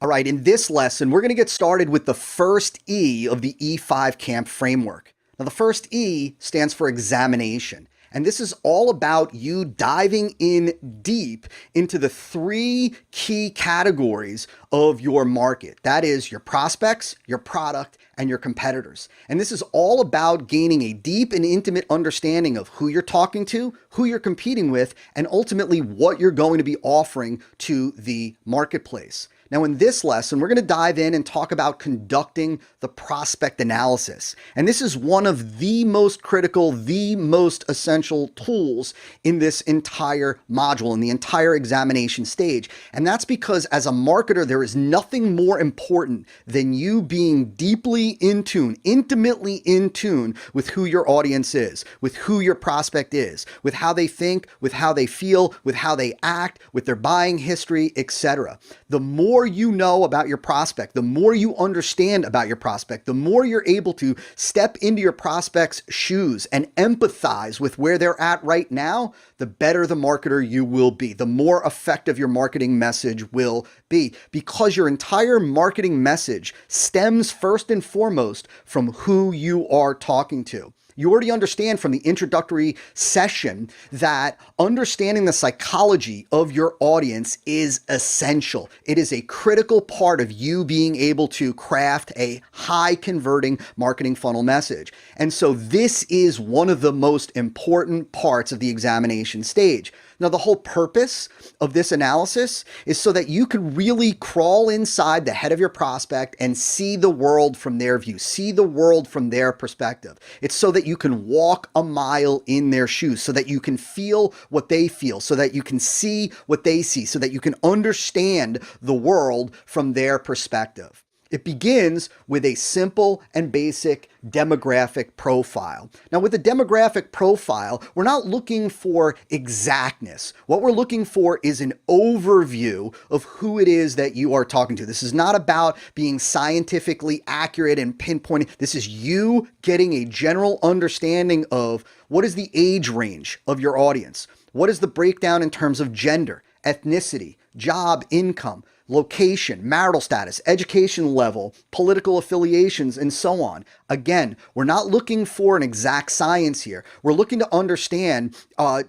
All right, in this lesson, we're going to get started with the first E of the E5 camp framework. Now, the first E stands for examination. And this is all about you diving in deep into the three key categories of your market. That is your prospects, your product, and your competitors. And this is all about gaining a deep and intimate understanding of who you're talking to, who you're competing with, and ultimately what you're going to be offering to the marketplace. Now, in this lesson, we're going to dive in and talk about conducting the prospect analysis. And this is one of the most critical, the most essential tools in this entire module, in the entire examination stage. And that's because as a marketer, there is nothing more important than you being deeply in tune, intimately in tune with who your audience is, with who your prospect is, with how they think, with how they feel, with how they act, with their buying history, etc. The more you know about your prospect, the more you understand about your prospect, the more you're able to step into your prospect's shoes and empathize with where they're at right now, the better the marketer you will be, the more effective your marketing message will be, because your entire marketing message stems first and foremost from who you are talking to. You already understand from the introductory session that understanding the psychology of your audience is essential. It is a critical part of you being able to craft a high converting marketing funnel message. And so this is one of the most important parts of the examination stage. Now, the whole purpose of this analysis is so that you can really crawl inside the head of your prospect and see the world from their view, see the world from their perspective. It's so that you can walk a mile in their shoes, so that you can feel what they feel, so that you can see what they see, so that you can understand the world from their perspective. It begins with a simple and basic demographic profile. Now, with a demographic profile, we're not looking for exactness. What we're looking for is an overview of who it is that you are talking to. This is not about being scientifically accurate and pinpointing. This is you getting a general understanding of what is the age range of your audience. What is the breakdown in terms of gender, ethnicity, job, income, location, marital status, education level, political affiliations, and so on. Again, we're not looking for an exact science here. We're looking to understand,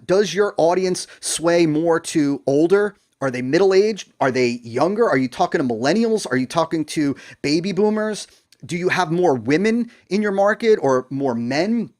does your audience sway more to older? Are they middle-aged? Are they younger? Are you talking to millennials? Are you talking to baby boomers? Do you have more women in your market or more men?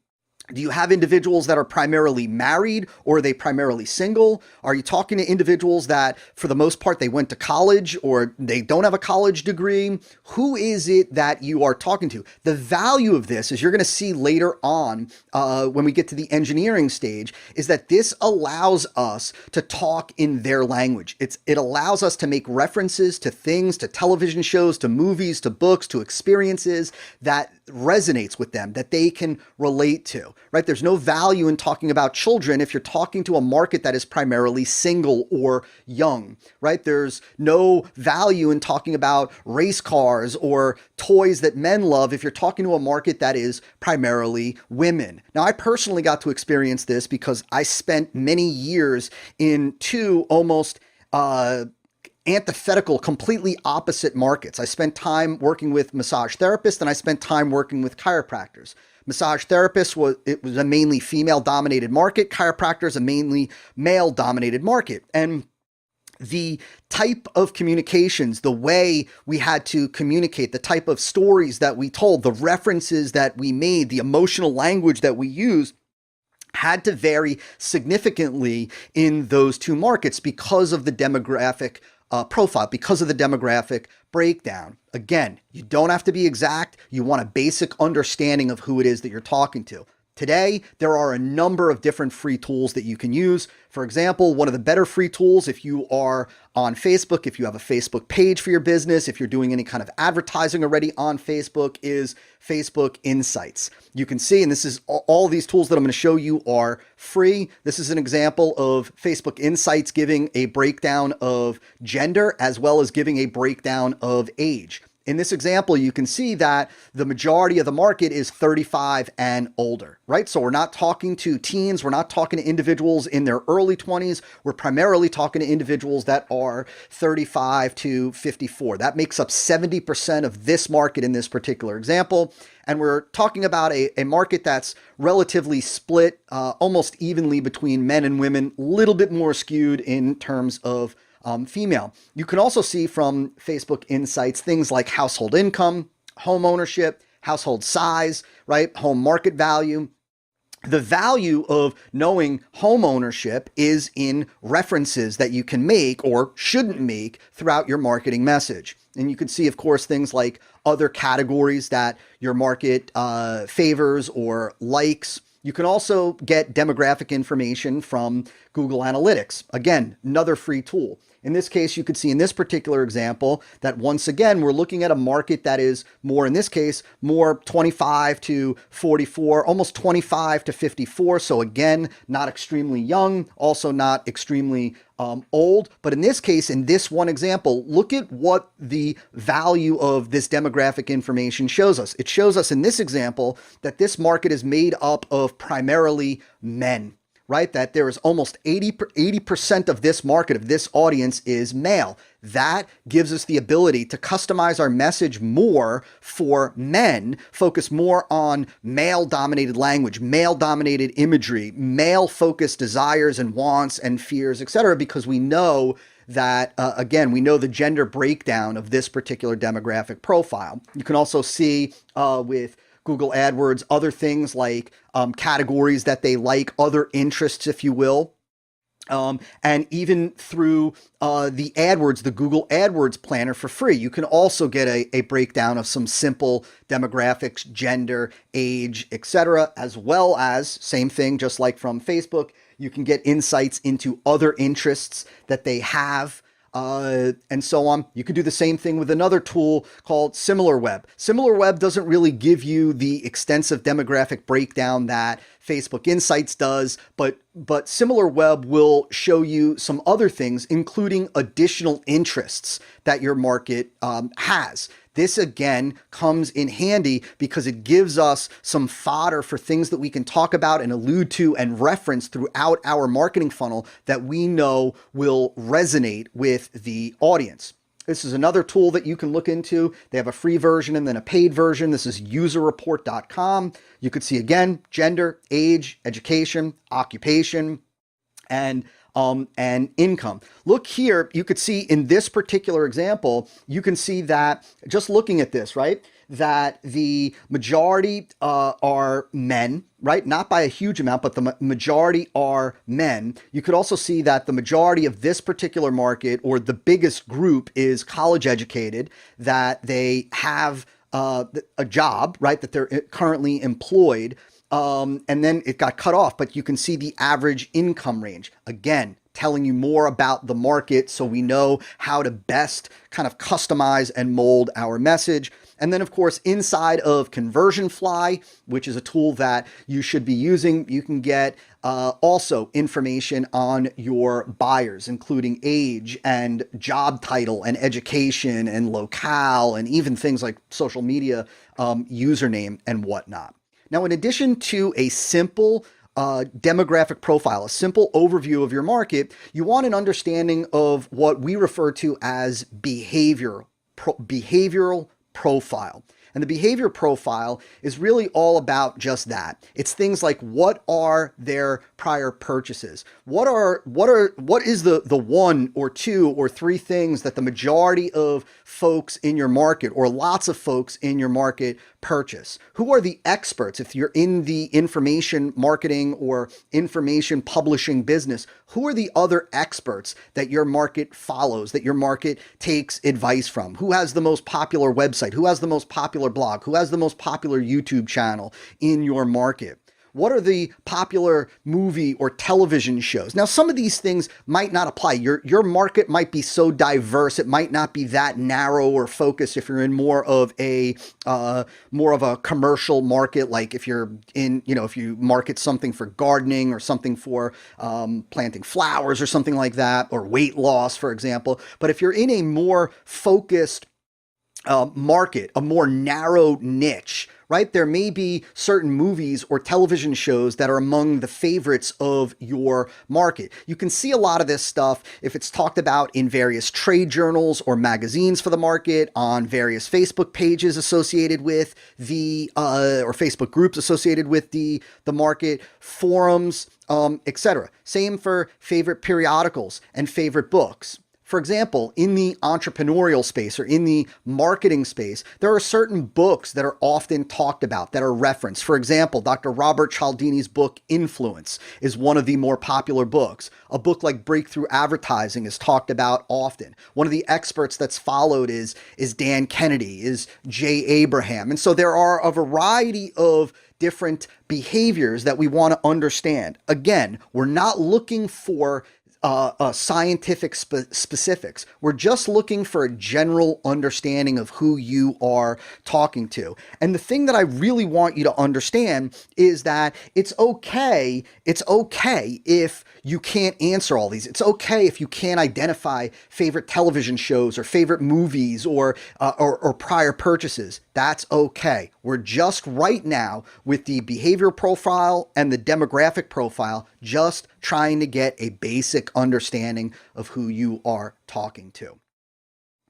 Do you have individuals that are primarily married, or are they primarily single? Are you talking to individuals that, for the most part, they went to college or they don't have a college degree? Who is it that you are talking to? The value of this, as you're going to see later on when we get to the engineering stage, is that this allows us to talk in their language. It allows us to make references to things, to television shows, to movies, to books, to experiences that resonates with them, that they can relate to, right? There's no value in talking about children if you're talking to a market that is primarily single or young, right? There's no value in talking about race cars or toys that men love if you're talking to a market that is primarily women. Now, I personally got to experience this because I spent many years in two almost antithetical, completely opposite markets. I spent time working with massage therapists and I spent time working with chiropractors. Massage therapists was a mainly female-dominated market. Chiropractors a mainly male-dominated market. And the type of communications, the way we had to communicate, the type of stories that we told, the references that we made, the emotional language that we used had to vary significantly in those two markets because of the demographic profile, because of the demographic breakdown. Again, you don't have to be exact. You want a basic understanding of who it is that you're talking to. Today, there are a number of different free tools that you can use. For example, one of the better free tools, if you are on Facebook, if you have a Facebook page for your business, if you're doing any kind of advertising already on Facebook, is Facebook Insights. You can see, and this is all these tools that I'm going to show you are free. This is an example of Facebook Insights giving a breakdown of gender as well as giving a breakdown of age. In this example, you can see that the majority of the market is 35 and older, right? So we're not talking to teens. We're not talking to individuals in their early 20s. We're primarily talking to individuals that are 35 to 54. That makes up 70% of this market in this particular example. And we're talking about a market that's relatively split almost evenly between men and women, a little bit more skewed in terms of female. You can also see from Facebook Insights things like household income, home ownership, household size, right? Home market value. The value of knowing home ownership is in references that you can make or shouldn't make throughout your marketing message. And you can see, of course, things like other categories that your market favors or likes. You can also get demographic information from Google Analytics. Again, another free tool. In this case, you could see in this particular example that once again, we're looking at a market that is more, in this case, more 25 to 44, almost 25 to 54. So again, not extremely young, also not extremely old. But in this case, in this one example, look at what the value of this demographic information shows us. It shows us in this example that this market is made up of primarily men, right? That there is almost 80% of this market, of this audience, is male. That gives us the ability to customize our message more for men, focus more on male-dominated language, male-dominated imagery, male-focused desires and wants and fears, etc., because we know that, again, we know the gender breakdown of this particular demographic profile. You can also see with Google AdWords, other things like categories that they like, other interests, if you will. And even through the AdWords, the Google AdWords planner for free, you can also get a breakdown of some simple demographics, gender, age, etc., as well as, same thing, just like from Facebook, you can get insights into other interests that they have. And so on. You could do the same thing with another tool called SimilarWeb. SimilarWeb doesn't really give you the extensive demographic breakdown that Facebook Insights does, but SimilarWeb will show you some other things, including additional interests that your market has. This, again, comes in handy because it gives us some fodder for things that we can talk about and allude to and reference throughout our marketing funnel that we know will resonate with the audience. This is another tool that you can look into. They have a free version and then a paid version. This is userreport.com. You could see, again, gender, age, education, occupation, and income. Look here, you could see in this particular example, you can see that just looking at this, right, that the majority are men, right? Not by a huge amount, but the majority are men. You could also see that the majority of this particular market, or the biggest group, is college educated, that they have a job, right, that they're currently employed. And then it got cut off, but you can see the average income range. Again, telling you more about the market so we know how to best kind of customize and mold our message. And then, of course, inside of ConversionFly, which is a tool that you should be using, you can get also information on your buyers, including age and job title and education and locale, and even things like social media username and whatnot. Now, in addition to a simple demographic profile, a simple overview of your market, you want an understanding of what we refer to as behavioral profile. And the behavior profile is really all about just that. It's things like, what are their prior purchases? What is the one or two or three things that the majority of folks in your market, or lots of folks in your market, purchase? Who are the experts? If you're in the information marketing or information publishing business, who are the other experts that your market follows, that your market takes advice from? Who has the most popular website? Who has the most popular blog? Who has the most popular YouTube channel in your market? What are the popular movie or television shows? Now, some of these things might not apply. Your market might be so diverse, it might not be that narrow or focused if you're in more of a commercial market, like if you're in, if you market something for gardening or something for planting flowers or something like that, or weight loss, for example. But if you're in a more focused market, a more narrow niche, right? There may be certain movies or television shows that are among the favorites of your market. You can see a lot of this stuff if it's talked about in various trade journals or magazines for the market, on various Facebook pages associated with the, or Facebook groups associated with the market, forums, etc. Same for favorite periodicals and favorite books. For example, in the entrepreneurial space or in the marketing space, there are certain books that are often talked about, that are referenced. For example, Dr. Robert Cialdini's book, Influence, is one of the more popular books. A book like Breakthrough Advertising is talked about often. One of the experts that's followed is Dan Kennedy, is Jay Abraham. And so there are a variety of different behaviors that we want to understand. Again, we're not looking for scientific specifics. We're just looking for a general understanding of who you are talking to. And the thing that I really want you to understand is that it's okay if you can't answer all these. It's okay if you can't identify favorite television shows or favorite movies or prior purchases. That's okay. We're just right now with the behavioral profile and the demographic profile, just trying to get a basic understanding of who you are talking to.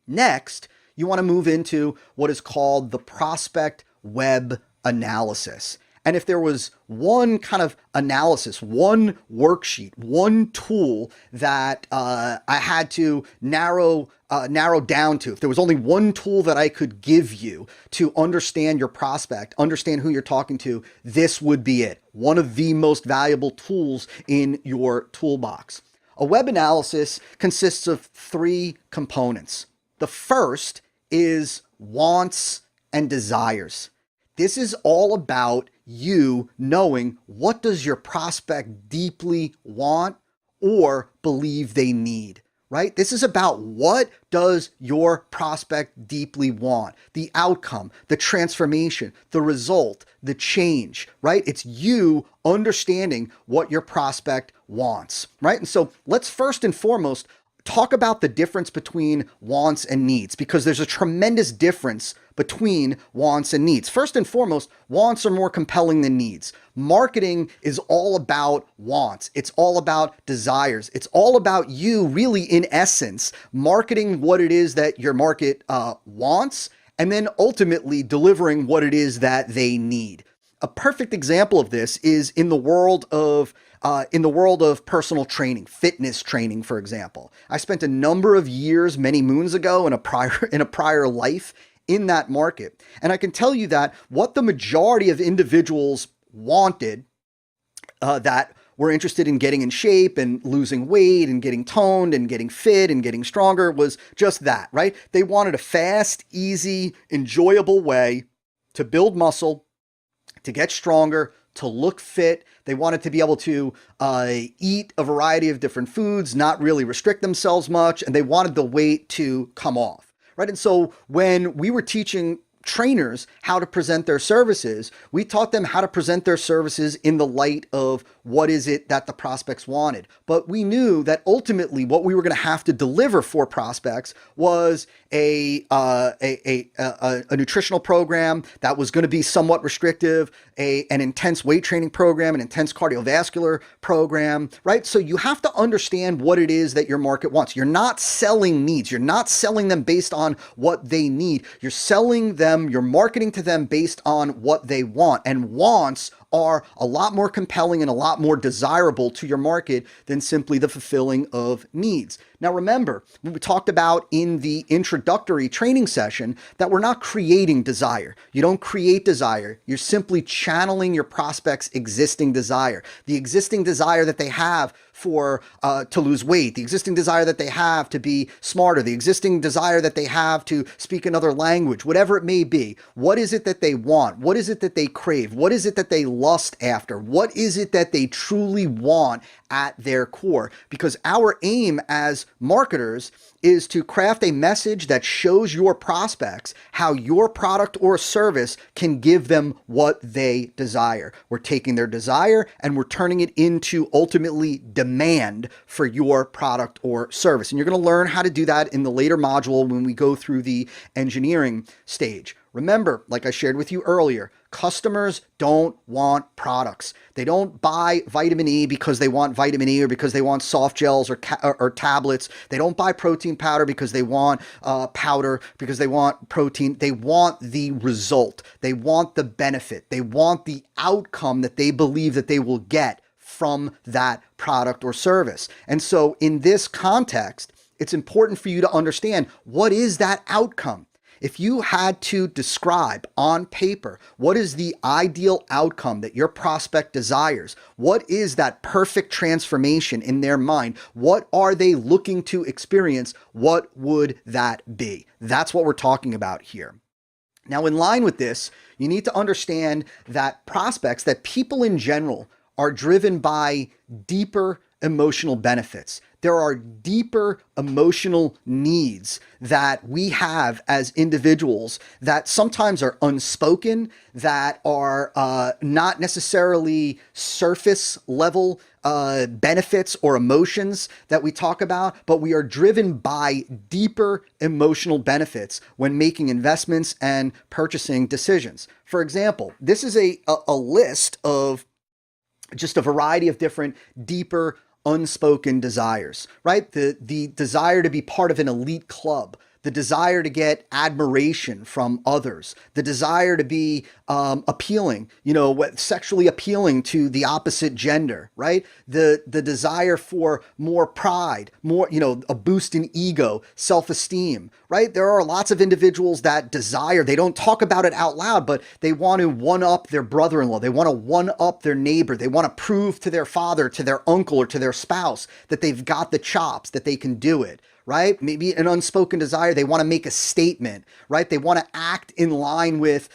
Next, you want to move into what is called the prospect web analysis. And if there was one kind of analysis, one worksheet, one tool that I had to narrow down to, if there was only one tool that I could give you to understand your prospect, understand who you're talking to, this would be it. One of the most valuable tools in your toolbox. A web analysis consists of three components. The first is wants and desires. This is all about you knowing what does your prospect deeply want or believe they need, right? This is about what does your prospect deeply want, the outcome, the transformation, the result, the change, right? It's you understanding what your prospect wants, right? And so let's first and foremost talk about the difference between wants and needs, because there's a tremendous difference between wants and needs. First and foremost, wants are more compelling than needs. Marketing is all about wants. It's all about desires. It's all about you, really, in essence, marketing what it is that your market wants, and then ultimately delivering what it is that they need. A perfect example of this is in the world of personal training, fitness training, for example. I spent a number of years, many moons ago, in a prior life in that market. And I can tell you that what the majority of individuals wanted, that were interested in getting in shape and losing weight and getting toned and getting fit and getting stronger, was just that, right? They wanted a fast, easy, enjoyable way to build muscle, to get stronger, to look fit. They wanted to be able to eat a variety of different foods, not really restrict themselves much, and they wanted the weight to come off, right? And so when we were teaching trainers how to present their services, we taught them how to present their services in the light of what is it that the prospects wanted. But we knew that ultimately what we were going to have to deliver for prospects was a nutritional program that was going to be somewhat restrictive, an intense weight training program, an intense cardiovascular program, right? So you have to understand what it is that your market wants. You're not selling needs. You're not selling them based on what they need. You're selling them, you're marketing to them based on what they want. And wants are a lot more compelling and a lot more desirable to your market than simply the fulfilling of needs. Now, remember, we talked about in the introductory training session that we're not creating desire. You don't create desire. You're simply channeling your prospect's existing desire. The existing desire that they have to lose weight, the existing desire that they have to be smarter, the existing desire that they have to speak another language, whatever it may be. What is it that they want? What is it that they crave? What is it that they lust after? What is it that they truly want at their core, because our aim as marketers is to craft a message that shows your prospects how your product or service can give them what they desire. We're taking their desire and we're turning it into ultimately demand for your product or service. And you're going to learn how to do that in the later module when we go through the engineering stage. Remember, like I shared with you earlier, customers don't want products. They don't buy vitamin E because they want vitamin E or because they want soft gels or tablets. They don't buy protein powder because they want powder, because they want protein. They want the result. They want the benefit. They want the outcome that they believe that they will get from that product or service. And so in this context, it's important for you to understand, what is that outcome? If you had to describe on paper what is the ideal outcome that your prospect desires, what is that perfect transformation in their mind? What are they looking to experience? What would that be? That's what we're talking about here. Now, in line with this, you need to understand that prospects, that people in general, are driven by deeper emotional benefits. There are deeper emotional needs that we have as individuals that sometimes are unspoken, that are not necessarily surface level benefits or emotions that we talk about, but we are driven by deeper emotional benefits when making investments and purchasing decisions. For example, this is a list of just a variety of different deeper unspoken desires, right? The desire to be part of an elite club, the desire to get admiration from others, the desire to be appealing, sexually appealing to the opposite gender, right? The desire for more pride, more, a boost in ego, self-esteem, right? There are lots of individuals that desire, they don't talk about it out loud, but they want to one-up their brother-in-law. They want to one-up their neighbor. They want to prove to their father, to their uncle, or to their spouse that they've got the chops, that they can do it. Right? Maybe an unspoken desire. They want to make a statement, right? They want to act in line with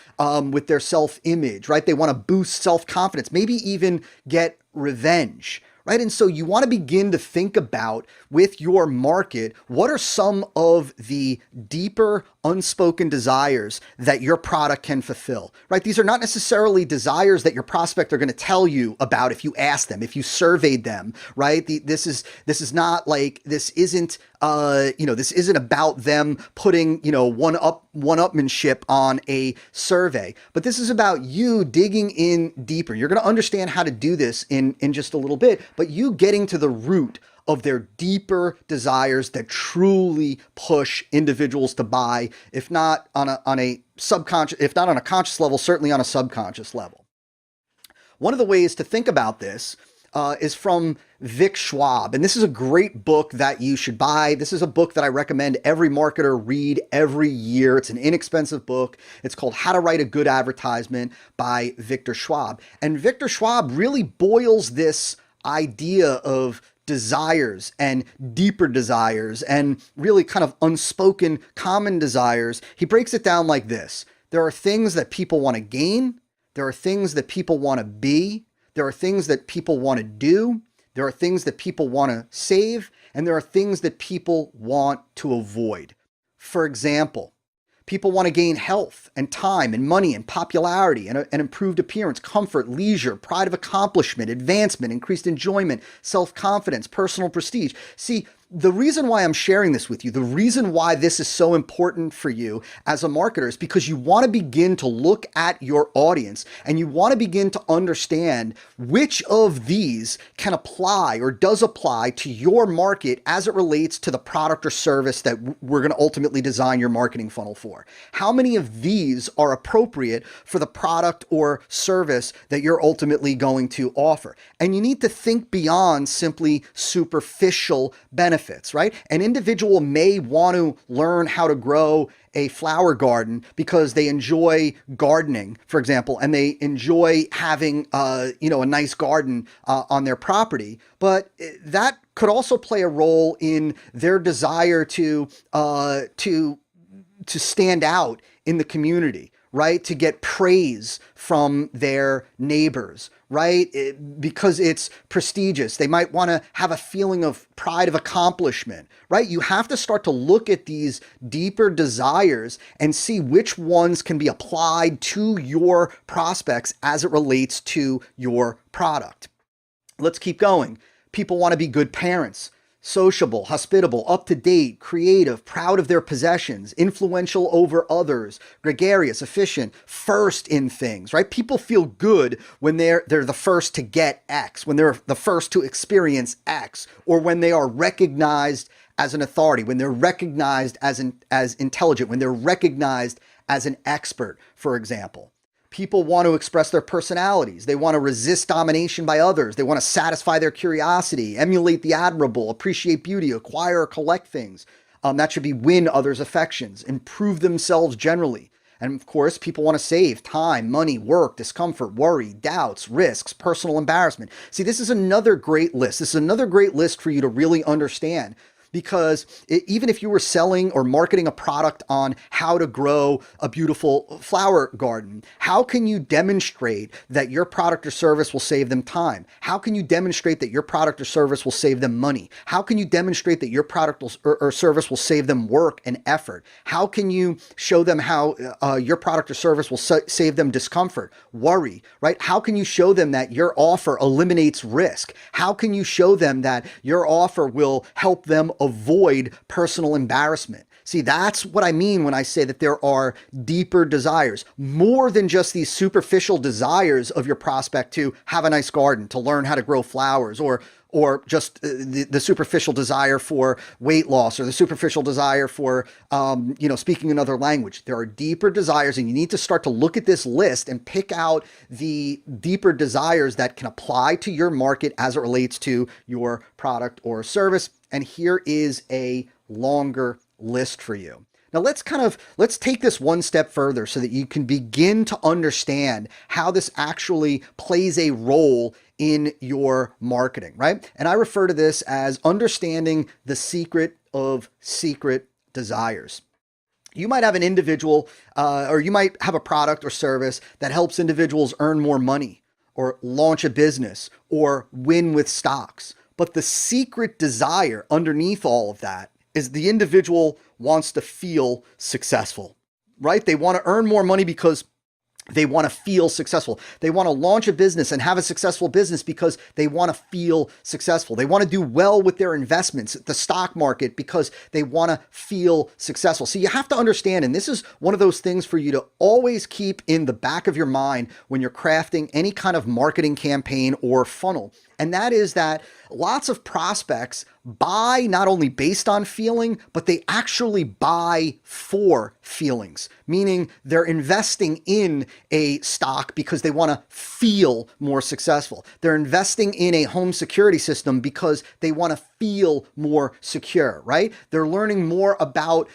their self-image, right? They want to boost self-confidence, maybe even get revenge, right? And so you want to begin to think about with your market, what are some of the deeper unspoken desires that your product can fulfill, right? These are not necessarily desires that your prospect are going to tell you about if you ask them, if you surveyed them, right? This is not like, this isn't this isn't about them putting, one-upmanship on a survey, but this is about you digging in deeper. You're going to understand how to do this in just a little bit, but you getting to the root of their deeper desires that truly push individuals to buy, if not on a subconscious, if not on a conscious level, certainly on a subconscious level. One of the ways to think about this is from Vic Schwab. And this is a great book that you should buy. This is a book that I recommend every marketer read every year. It's an inexpensive book. It's called How to Write a Good Advertisement by Victor Schwab. And Victor Schwab really boils this idea of desires and deeper desires and really kind of unspoken common desires. He breaks it down like this. There are things that people want to gain. There are things that people want to be. There are things that people want to do. There are things that people want to save. And there are things that people want to avoid. For example, people want to gain health and time and money and popularity and an improved appearance, comfort, leisure, pride of accomplishment, advancement, increased enjoyment, self-confidence, personal prestige. See, the reason why I'm sharing this with you, the reason why this is so important for you as a marketer is because you want to begin to look at your audience and you want to begin to understand which of these can apply or does apply to your market as it relates to the product or service that we're going to ultimately design your marketing funnel for. How many of these are appropriate for the product or service that you're ultimately going to offer? And you need to think beyond simply superficial benefits. Right? An individual may want to learn how to grow a flower garden because they enjoy gardening, for example, and they enjoy having, a nice garden on their property. But that could also play a role in their desire to stand out in the community. Right? To get praise from their neighbors, right? Because it's prestigious. They might want to have a feeling of pride of accomplishment, right? You have to start to look at these deeper desires and see which ones can be applied to your prospects as it relates to your product. Let's keep going. People want to be good parents, sociable, hospitable, up-to-date, creative, proud of their possessions, influential over others, gregarious, efficient, first in things, right? People feel good when they're the first to get X, when they're the first to experience X, or when they are recognized as an authority, when they're recognized as intelligent, when they're recognized as an expert, for example. People want to express their personalities. They want to resist domination by others. They want to satisfy their curiosity, emulate the admirable, appreciate beauty, acquire or collect things. That should be win others' affections, improve themselves generally. And of course, people want to save time, money, work, discomfort, worry, doubts, risks, personal embarrassment. See, this is another great list. This is another great list for you to really understand. Because even if you were selling or marketing a product on how to grow a beautiful flower garden, how can you demonstrate that your product or service will save them time? How can you demonstrate that your product or service will save them money? How can you demonstrate that your product or service will save them work and effort? How can you show them how your product or service will save them discomfort, worry, right? How can you show them that your offer eliminates risk? How can you show them that your offer will help them avoid personal embarrassment? See, that's what I mean when I say that there are deeper desires, more than just these superficial desires of your prospect to have a nice garden, to learn how to grow flowers, or just the superficial desire for weight loss, or the superficial desire for, speaking another language. There are deeper desires, and you need to start to look at this list and pick out the deeper desires that can apply to your market as it relates to your product or service. And here is a longer list for you. Now let's take this one step further so that you can begin to understand how this actually plays a role in your marketing, right? And I refer to this as understanding the secret of secret desires. You might have an individual, or you might have a product or service that helps individuals earn more money, or launch a business, or win with stocks. But the secret desire underneath all of that is the individual wants to feel successful, right? They want to earn more money because they want to feel successful. They want to launch a business and have a successful business because they want to feel successful. They want to do well with their investments, the stock market, because they want to feel successful. So you have to understand, and this is one of those things for you to always keep in the back of your mind when you're crafting any kind of marketing campaign or funnel. And that is that lots of prospects buy not only based on feeling, but they actually buy for feelings, meaning they're investing in a stock because they want to feel more successful. They're investing in a home security system because they want to feel more secure, right? They're learning more about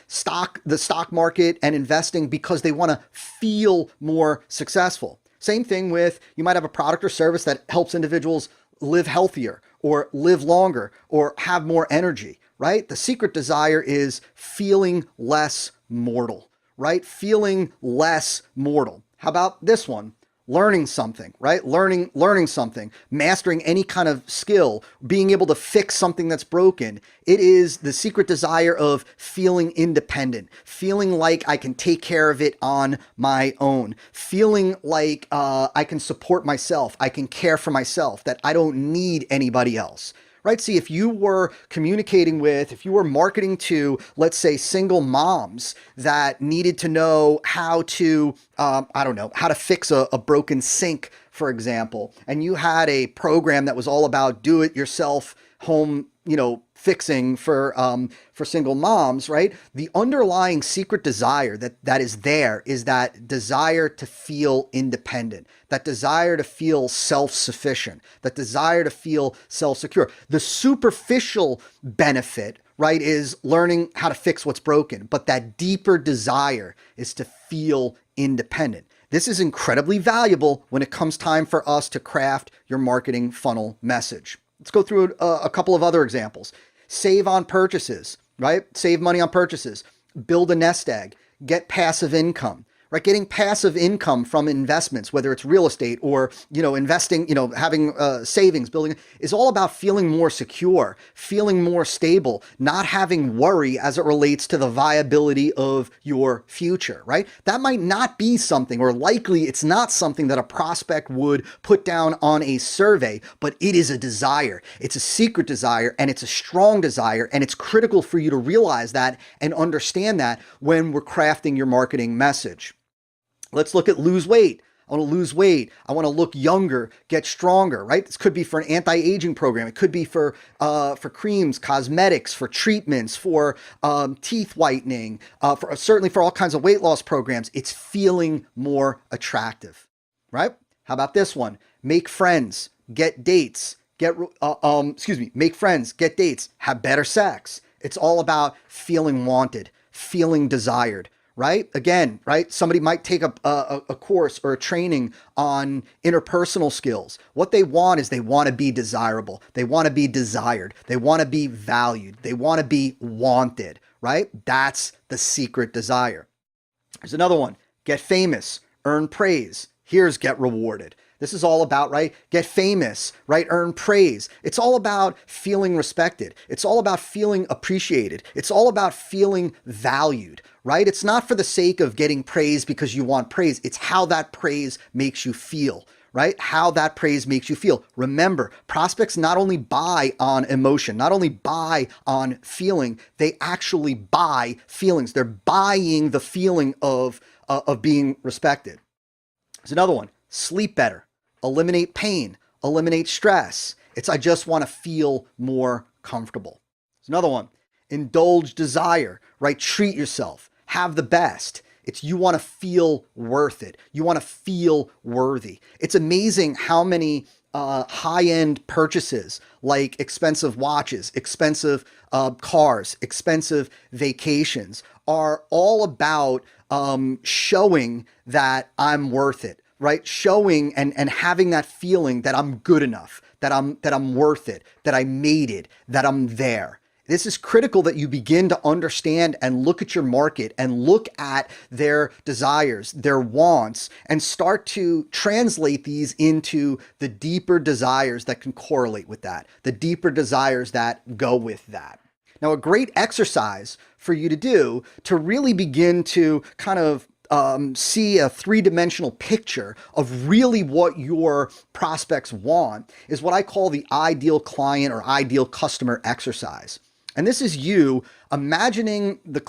the stock market and investing because they want to feel more successful. Same thing with, you might have a product or service that helps individuals live healthier or live longer or have more energy, right? The secret desire is feeling less mortal, right? Feeling less mortal. How about this one? Learning something, right? Learning something, mastering any kind of skill, being able to fix something that's broken. It is the secret desire of feeling independent, feeling like I can take care of it on my own, feeling like I can support myself, I can care for myself, that I don't need anybody else. Right? See, if you were if you were marketing to, let's say, single moms that needed to know how to, how to fix a broken sink, for example, and you had a program that was all about do-it-yourself home, fixing for single moms, right? The underlying secret desire that is there is that desire to feel independent, that desire to feel self-sufficient, that desire to feel self-secure. The superficial benefit, right, is learning how to fix what's broken, but that deeper desire is to feel independent. This is incredibly valuable when it comes time for us to craft your marketing funnel message. Let's go through a couple of other examples. Save on purchases, right? Save money on purchases. Build a nest egg. Get passive income, right? Getting passive income from investments, whether it's real estate or, investing, having savings, building, is all about feeling more secure, feeling more stable, not having worry as it relates to the viability of your future, right? That might not be something, or likely it's not something that a prospect would put down on a survey, but it is a desire. It's a secret desire, and it's a strong desire, and it's critical for you to realize that and understand that when we're crafting your marketing message. Let's look at lose weight. I want to lose weight. I want to look younger, get stronger, right? This could be for an anti-aging program. It could be for creams, cosmetics, for treatments, for teeth whitening, certainly for all kinds of weight loss programs. It's feeling more attractive, right? How about this one? Make friends, get dates, make friends, get dates, have better sex. It's all about feeling wanted, feeling desired, right? Again, right? Somebody might take a course or a training on interpersonal skills. What they want is they want to be desirable. They want to be desired. They want to be valued. They want to be wanted, right? That's the secret desire. There's another one. Get famous, earn praise. Here's get rewarded. This is all about, right? Get famous, right? Earn praise. It's all about feeling respected. It's all about feeling appreciated. It's all about feeling valued, right? It's not for the sake of getting praise because you want praise. It's how that praise makes you feel, right? How that praise makes you feel. Remember, prospects not only buy on emotion, not only buy on feeling, they actually buy feelings. They're buying the feeling of being respected. There's another one. Sleep better. Eliminate pain, eliminate stress. It's I just want to feel more comfortable. There's another one. Indulge desire, right? Treat yourself, have the best. It's you want to feel worth it. You want to feel worthy. It's amazing how many high-end purchases like expensive watches, expensive cars, expensive vacations are all about showing that I'm worth it. Right? Showing and having that feeling that I'm good enough, that I'm worth it, that I made it, that I'm there. This is critical that you begin to understand and look at your market and look at their desires, their wants, and start to translate these into the deeper desires that can correlate with that, the deeper desires that go with that. Now, a great exercise for you to do to really begin to kind of see a three-dimensional picture of really what your prospects want is what I call the ideal client or ideal customer exercise. And this is you imagining a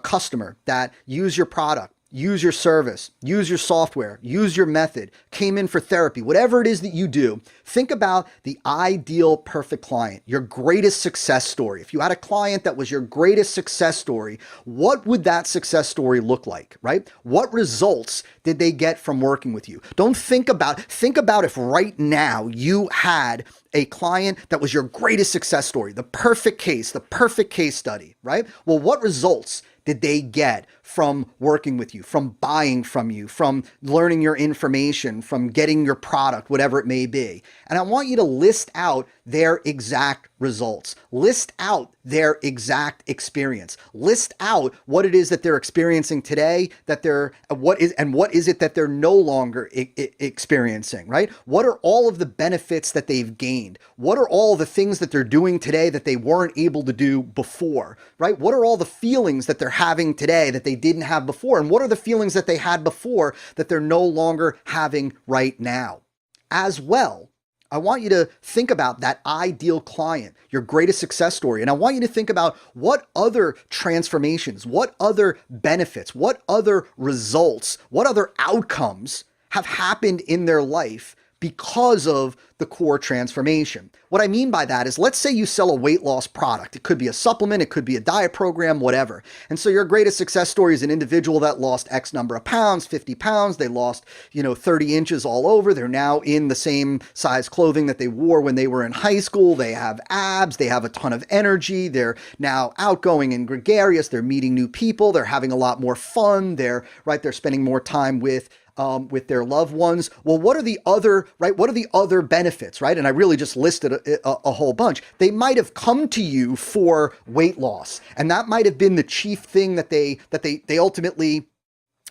customer that use your product, use your service, use your software, use your method, came in for therapy, whatever it is that you do. Think about the ideal perfect client, your greatest success story. If you had a client that was your greatest success story, what would that success story look like, right? What results did they get from working with you? Think about if right now you had a client that was your greatest success story, the perfect case study, right? Well, what results did they get from working with you, from buying from you, from learning your information, from getting your product, whatever it may be? And I want you to list out their exact results. List out their exact experience. List out what it is that they're experiencing today, what is it that they're no longer experiencing, right? What are all of the benefits that they've gained? What are all the things that they're doing today that they weren't able to do before, right? What are all the feelings that they're having today that they didn't have before? And what are the feelings that they had before that they're no longer having right now? As well, I want you to think about that ideal client, your greatest success story. And I want you to think about what other transformations, what other benefits, what other results, what other outcomes have happened in their life because of the core transformation. What I mean by that is, let's say you sell a weight loss product. It could be a supplement, it could be a diet program, whatever. And so your greatest success story is an individual that lost X number of pounds, 50 pounds. They lost, 30 inches all over. They're now in the same size clothing that they wore when they were in high school. They have abs. They have a ton of energy. They're now outgoing and gregarious. They're meeting new people. They're having a lot more fun. They're spending more time with their loved ones. Well, what are the other benefits, right? And I really just listed a whole bunch. They might have come to you for weight loss, and that might have been the chief thing that they ultimately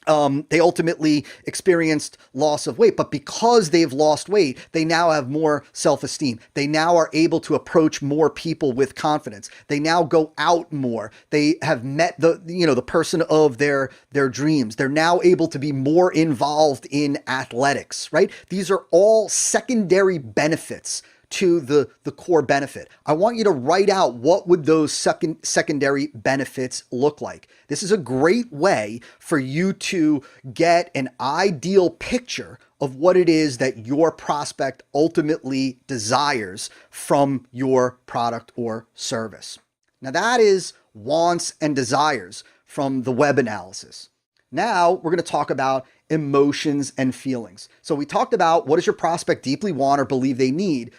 they ultimately experienced loss of weight. But because they've lost weight, they now have more self-esteem. They now are able to approach more people with confidence. They now go out more. They have met the person of their dreams. They're now able to be more involved in athletics, right? These are all secondary benefits to the core benefit. I want you to write out what would those secondary benefits look like. This is a great way for you to get an ideal picture of what it is that your prospect ultimately desires from your product or service. Now that is wants and desires from the web analysis. Now we're going to talk about emotions and feelings. So we talked about what does your prospect deeply want or believe they need.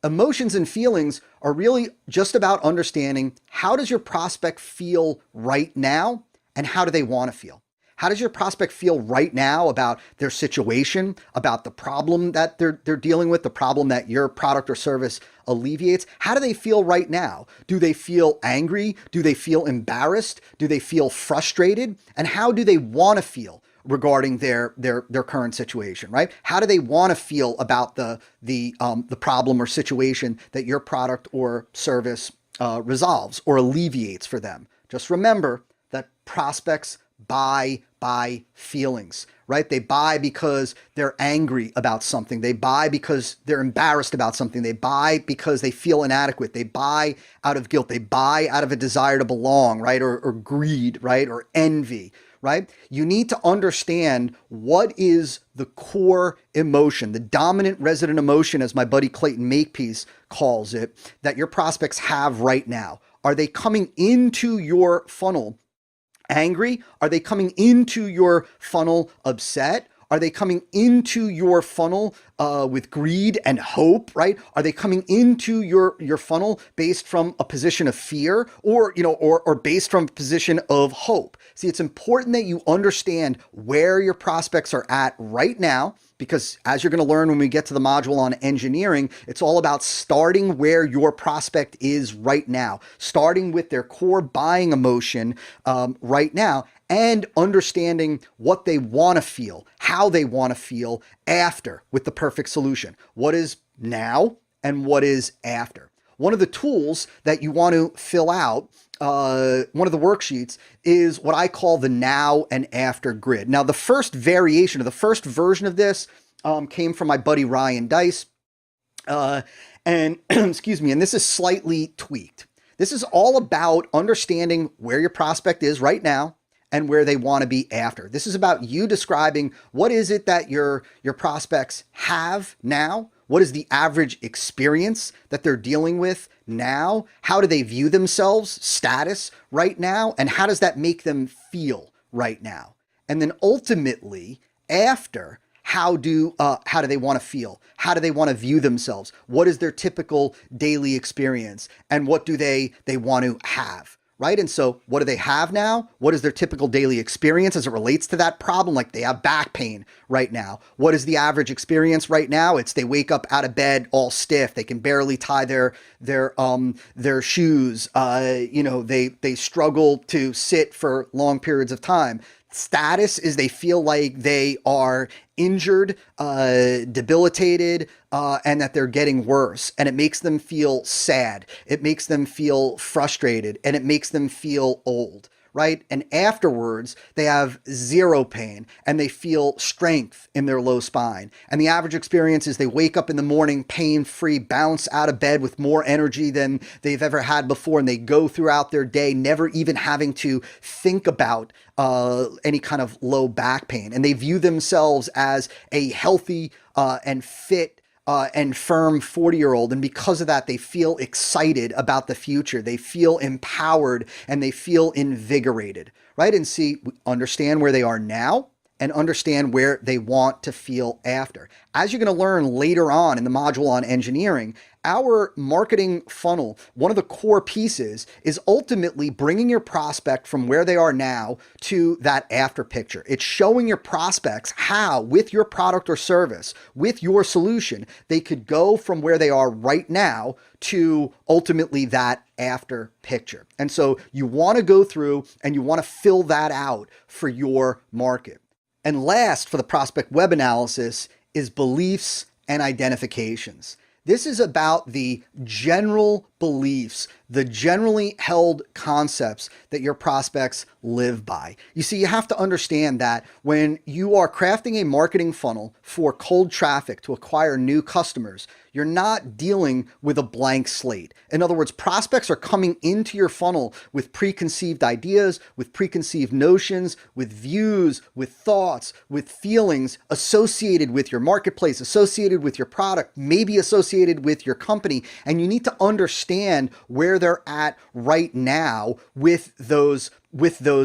Emotions and feelings are really just about understanding how does your prospect feel right now and how do they want to feel? How does your prospect feel right now about their situation, about the problem that they're dealing with, the problem that your product or service alleviates? How do they feel right now? Do they feel angry? Do they feel embarrassed? Do they feel frustrated? And how do they want to feel regarding their current situation, right? How do they want to feel about the problem or situation that your product or service resolves or alleviates for them? Just remember that prospects buy by feelings, right? They buy because they're angry about something. They buy because they're embarrassed about something. They buy because they feel inadequate. They buy out of guilt. They buy out of a desire to belong, right? Or greed, right? Or envy, right? You need to understand what is the core emotion, the dominant resident emotion, as my buddy Clayton Makepeace calls it, that your prospects have right now. Are they coming into your funnel angry? Are they coming into your funnel upset? Are they coming into your funnel with greed and hope, right? Are they coming into your funnel based from a position of fear or based from a position of hope? See, it's important that you understand where your prospects are at right now, because as you're going to learn when we get to the module on engineering, it's all about starting where your prospect is right now, starting with their core buying emotion right now, and understanding what they want to feel, how they want to feel after with the perfect solution. What is now and what is after? One of the tools that you want to fill out, one of the worksheets, is what I call the now and after grid. Now, the first variation, or the first version of this came from my buddy Ryan Deiss. And excuse me, and this is slightly tweaked. This is all about understanding where your prospect is right now and where they want to be after. This is about you describing what is it that your prospects have now. What is the average experience that they're dealing with now? How do they view themselves, status right now? And how does that make them feel right now? And then ultimately, after, how do they want to feel? How do they want to view themselves? What is their typical daily experience? And what do they want to have? Right? And so what do they have now? What is their typical daily experience as it relates to that problem? Like they have back pain right now. What is the average experience right now? It's they wake up out of bed all stiff. They can barely tie their shoes. They struggle to sit for long periods of time. Status is they feel like they are injured, debilitated, and that they're getting worse. And it makes them feel sad. It makes them feel frustrated, and it makes them feel old, right? And afterwards, they have zero pain and they feel strength in their low spine. And the average experience is they wake up in the morning pain-free, bounce out of bed with more energy than they've ever had before. And they go throughout their day never even having to think about any kind of low back pain. And they view themselves as a healthy and fit and firm 40-year-old. And because of that, they feel excited about the future. They feel empowered and they feel invigorated, right? And understand where they are now and understand where they want to feel after. As you're going to learn later on in the module on engineering, our marketing funnel, one of the core pieces is ultimately bringing your prospect from where they are now to that after picture. It's showing your prospects how, with your product or service, with your solution, they could go from where they are right now to ultimately that after picture. And so you want to go through and you want to fill that out for your market. And last for the prospect web analysis is beliefs and identifications. This is about the general beliefs, the generally held concepts that your prospects live by. You see, you have to understand that when you are crafting a marketing funnel for cold traffic to acquire new customers, you're not dealing with a blank slate. In other words, prospects are coming into your funnel with preconceived ideas, with preconceived notions, with views, with thoughts, with feelings associated with your marketplace, associated with your product, maybe associated with your company. And you need to understand where they're at right now with those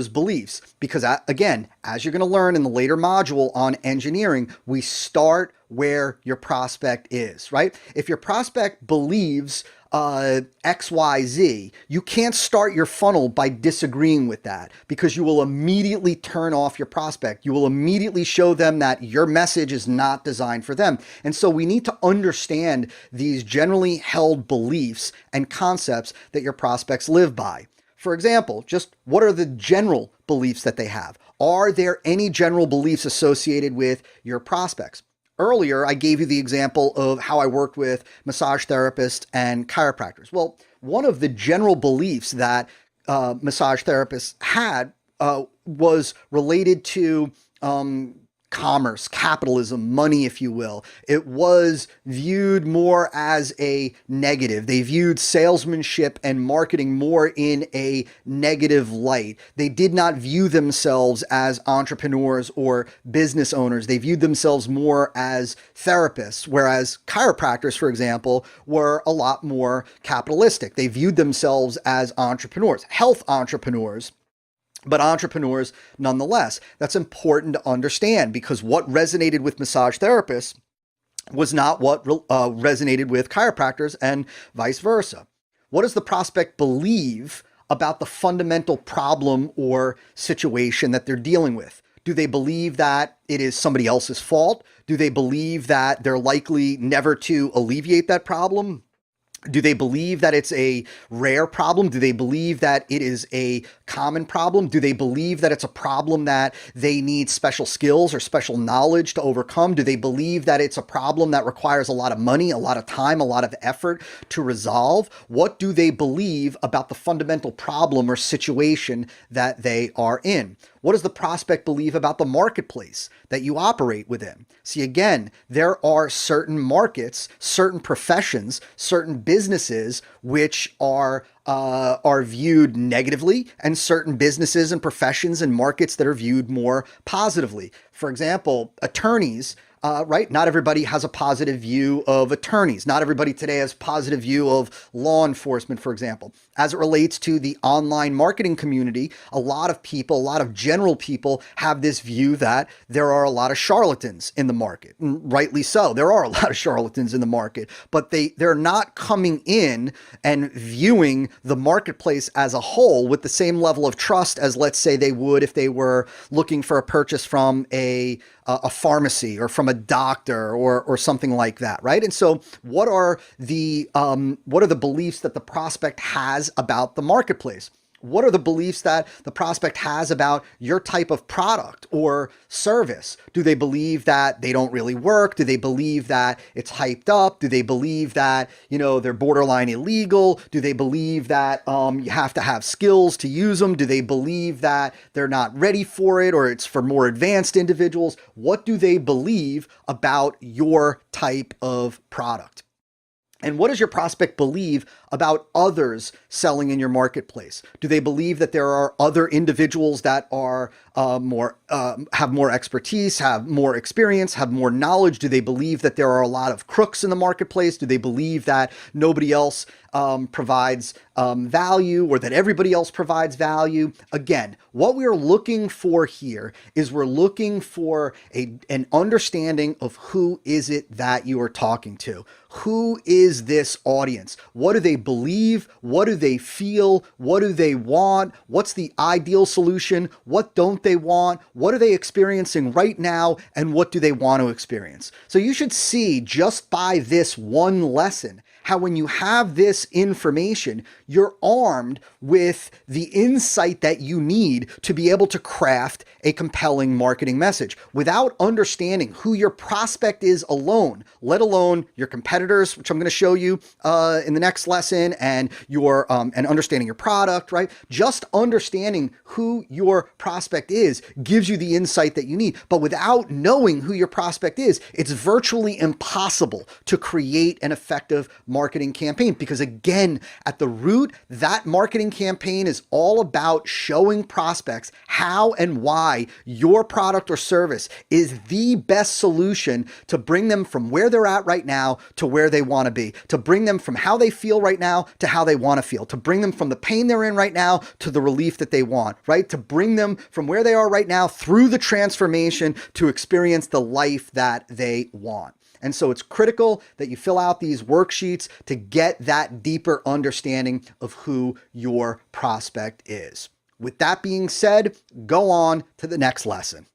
beliefs. Because again, as you're going to learn in the later module on engineering, we start where your prospect is, right? If your prospect believes XYZ, you can't start your funnel by disagreeing with that, because you will immediately turn off your prospect. You will immediately show them that your message is not designed for them. And so we need to understand these generally held beliefs and concepts that your prospects live by. For example, just what are the general beliefs that they have? Are there any general beliefs associated with your prospects? Earlier, I gave you the example of how I worked with massage therapists and chiropractors. Well, one of the general beliefs that massage therapists had was related to commerce, capitalism, money, if you will. It was viewed more as a negative. They viewed salesmanship and marketing more in a negative light. They did not view themselves as entrepreneurs or business owners. They viewed themselves more as therapists, whereas chiropractors, for example, were a lot more capitalistic. They viewed themselves as entrepreneurs, health entrepreneurs, but entrepreneurs nonetheless. That's important to understand, because what resonated with massage therapists was not what resonated with chiropractors, and vice versa. What does the prospect believe about the fundamental problem or situation that they're dealing with? Do they believe that it is somebody else's fault? Do they believe that they're likely never to alleviate that problem? Do they believe that it's a rare problem? Do they believe that it is a common problem? Do they believe that it's a problem that they need special skills or special knowledge to overcome? Do they believe that it's a problem that requires a lot of money, a lot of time, a lot of effort to resolve? What do they believe about the fundamental problem or situation that they are in? What does the prospect believe about the marketplace that you operate within? See, again, there are certain markets, certain professions, certain businesses which are viewed negatively, and certain businesses and professions and markets that are viewed more positively. For example, attorneys. Right? Not everybody has a positive view of attorneys. Not everybody today has a positive view of law enforcement, for example. As it relates to the online marketing community, a lot of people, a lot of general people have this view that there are a lot of charlatans in the market. And rightly so. There are a lot of charlatans in the market, but they're not coming in and viewing the marketplace as a whole with the same level of trust as, let's say, they would if they were looking for a purchase from a pharmacy or from a doctor or something like that, right? And so what are the beliefs that the prospect has about the marketplace? What are the beliefs that the prospect has about your type of product or service? Do they believe that they don't really work? Do they believe that it's hyped up? Do they believe that, they're borderline illegal? Do they believe that you have to have skills to use them? Do they believe that they're not ready for it, or it's for more advanced individuals? What do they believe about your type of product? And what does your prospect believe about others selling in your marketplace? Do they believe that there are other individuals that are have more expertise, have more experience, have more knowledge? Do they believe that there are a lot of crooks in the marketplace? Do they believe that nobody else provides value, or that everybody else provides value? Again, what we're looking for here is we're looking for an understanding of who is it that you are talking to. Who is this audience? What do they believe? What do they feel? What do they want? What's the ideal solution? What don't they want? What are they experiencing right now? And what do they want to experience? So you should see, just by this one lesson, how when you have this information, you're armed with the insight that you need to be able to craft a compelling marketing message. Without understanding who your prospect is alone, let alone your competitors, which I'm going to show you in the next lesson, and and understanding your product, right? Just understanding who your prospect is gives you the insight that you need. But without knowing who your prospect is, it's virtually impossible to create an effective marketing campaign, because again, at the root, that marketing campaign is all about showing prospects how and why your product or service is the best solution to bring them from where they're at right now to where they want to be, to bring them from how they feel right now to how they want to feel, to bring them from the pain they're in right now to the relief that they want, right? To bring them from where they are right now through the transformation to experience the life that they want. And so it's critical that you fill out these worksheets to get that deeper understanding of who your prospect is. With that being said, go on to the next lesson.